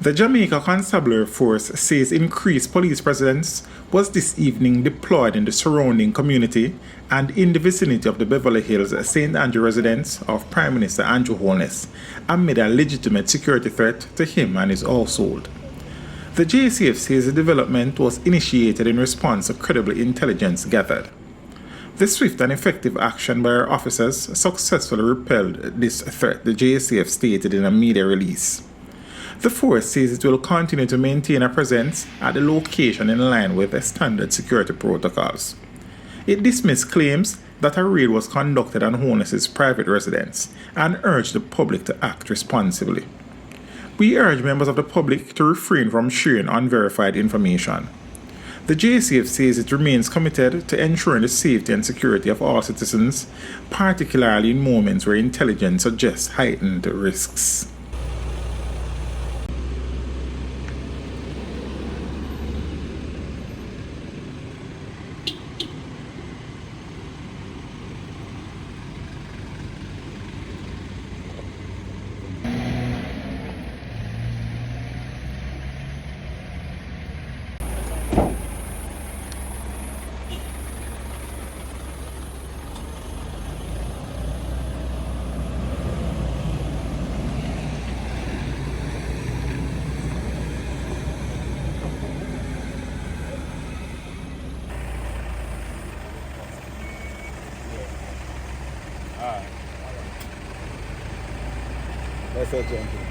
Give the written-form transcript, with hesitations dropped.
The Jamaica Constabulary Force says increased police presence was this evening deployed in the surrounding community and in the vicinity of the Beverly Hills St. Andrew residence of Prime Minister Andrew Holness amid a legitimate security threat to him and his household. The JCF says the development was initiated in response to credible intelligence gathered. The swift and effective action by our officers successfully repelled this threat, the JCF stated in a media release. The force says it will continue to maintain a presence at the location in line with standard security protocols. It dismissed claims that a raid was conducted on Holness's private residence and urged the public to act responsibly. We urge members of the public to refrain from sharing unverified information. The JCF says it remains committed to ensuring the safety and security of all citizens, particularly in moments where intelligence suggests heightened risks. That's a gentleman.